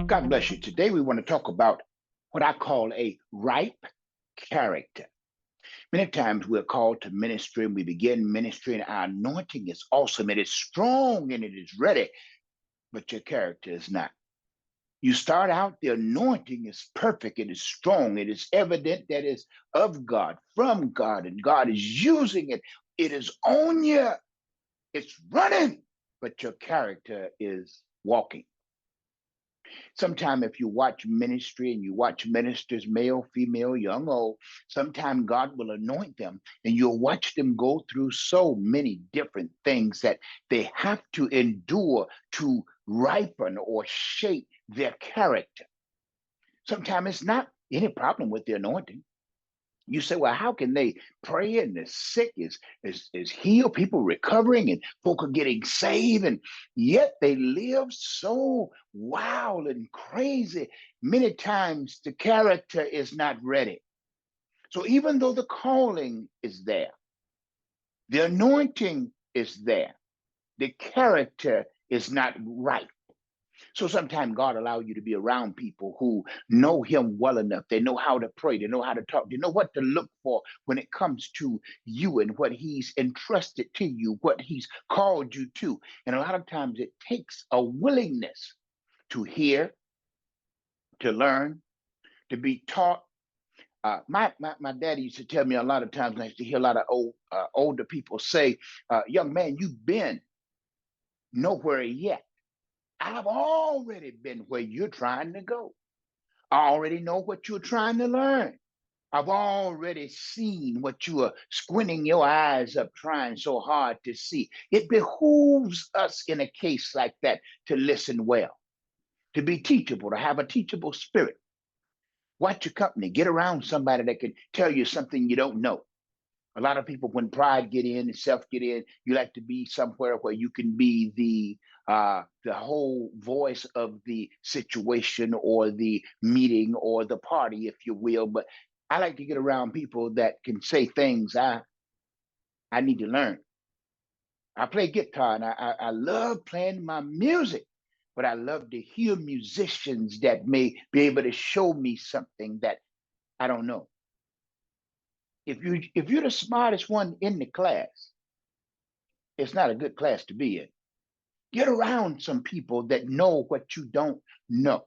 God bless you. Today we want to talk about what I call a ripe character. Many times we're called to ministry and we begin ministry, and our anointing is awesome. It is strong and it is ready, but your character is not. You start out, the anointing is perfect, it is strong, it is evident that it's of God, from God, and God is using it. It is on you, it's running, but your character is walking. Sometime if you watch ministry and you watch ministers, male, female, young, old, sometime God will anoint them and you'll watch them go through so many different things that they have to endure to ripen or shape their character. Sometimes it's not any problem with the anointing. You say, well, how can they pray and the sick is healed, people recovering, and folk are getting saved, and yet they live so wild and crazy. Many times the character is not ready. So even though the calling is there, the anointing is there, the character is not right. So sometimes God allow you to be around people who know him well enough. They know how to pray. They know how to talk. They know what to look for when it comes to you and what he's entrusted to you, what he's called you to. And a lot of times it takes a willingness to hear, to learn, to be taught. My daddy used to tell me a lot of times, and I used to hear a lot of older people say, young man, you've been nowhere yet. I've already been where you're trying to go. I already know what you're trying to learn. I've already seen what you are squinting your eyes up, trying so hard to see. It behooves us in a case like that to listen well, to be teachable, to have a teachable spirit. Watch your company. Get around somebody that can tell you something you don't know. A lot of people, when pride get in and self get in, you like to be somewhere where you can be the whole voice of the situation or the meeting or the party, if you will. But I like to get around people that can say things I need to learn. I play guitar and I love playing my music, but I love to hear musicians that may be able to show me something that I don't know. If you're the smartest one in the class, it's not a good class to be in. Get around some people that know what you don't know,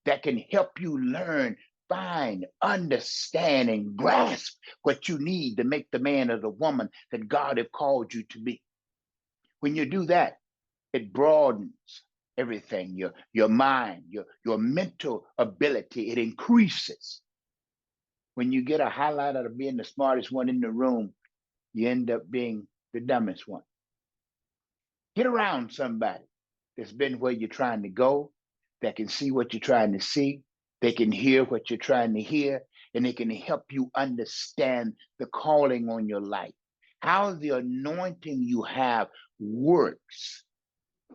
that can help you learn, find, understand, and grasp what you need to make the man or the woman that God have called you to be. When you do that, it broadens everything, your mind, your mental ability, it increases. When you get a highlight out of being the smartest one in the room, you end up being the dumbest one. Get around somebody that's been where you're trying to go, that can see what you're trying to see, they can hear what you're trying to hear, and they can help you understand the calling on your life, how the anointing you have works,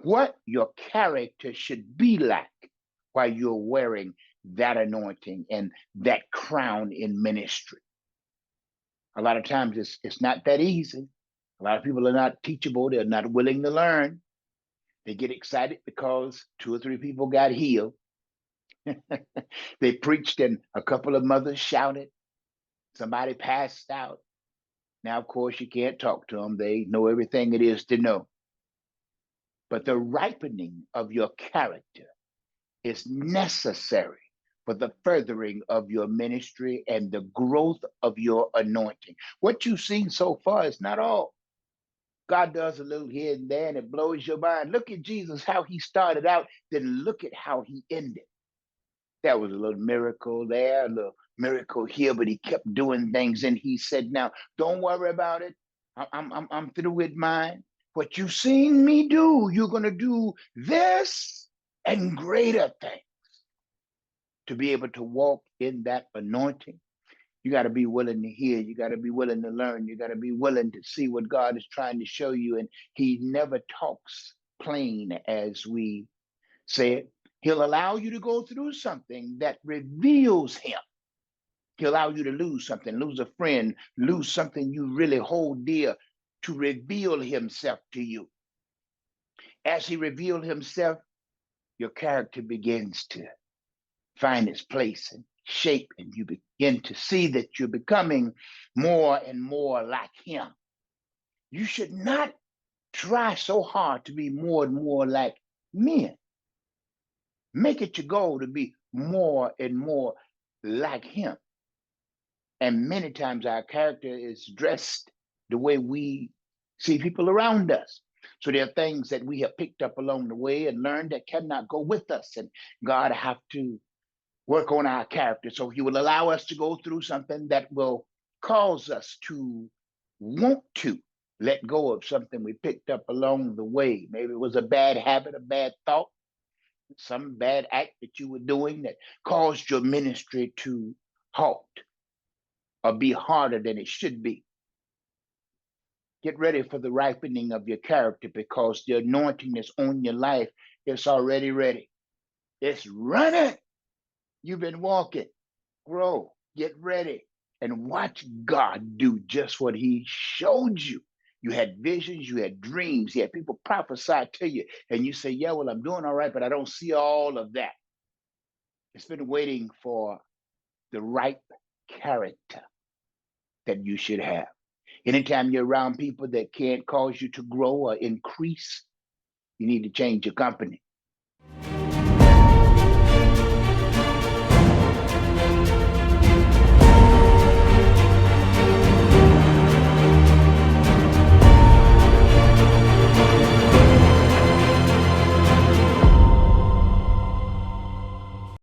what your character should be like while you're wearing that anointing and that crown in ministry. A lot of times it's not that easy. A lot of people are not teachable, they're not willing to learn. They get excited because two or three people got healed. They preached and a couple of mothers shouted. Somebody passed out. Now, of course, you can't talk to them. They know everything it is to know. But the ripening of your character is necessary for the furthering of your ministry and the growth of your anointing. What you've seen so far is not all. God does a little here and there and it blows your mind. Look at Jesus, how he started out, then look at how he ended. There was a little miracle there, a little miracle here, but he kept doing things. And he said, now, don't worry about it. I'm through with mine. What you've seen me do, you're going to do this and greater things to be able to walk in that anointing. You got to be willing to hear. You got to be willing to learn. You got to be willing to see what God is trying to show you. And he never talks plain, as we say it. He'll allow you to go through something that reveals him. He'll allow you to lose something, lose a friend, lose something you really hold dear to reveal himself to you. As he revealed himself, your character begins to find its place and shape, and you begin to see that you're becoming more and more like him. You should not try so hard to be more and more like men. Make it your goal to be more and more like him. And many times our character is dressed the way we see people around us. So there are things that we have picked up along the way and learned that cannot go with us. And God have to work on our character. So he will allow us to go through something that will cause us to want to let go of something we picked up along the way. Maybe it was a bad habit, a bad thought, some bad act that you were doing that caused your ministry to halt or be harder than it should be. Get ready for the ripening of your character, because the anointing that's on your life is already ready. It's running. You've been walking. Grow. Get ready and watch God do just what he showed you. You had visions, you had dreams, you had people prophesy to you, and you say, yeah, well, I'm doing all right, but I don't see all of that. It's been waiting for the ripe character that you should have. Anytime you're around people that can't cause you to grow or increase, you need to change your company.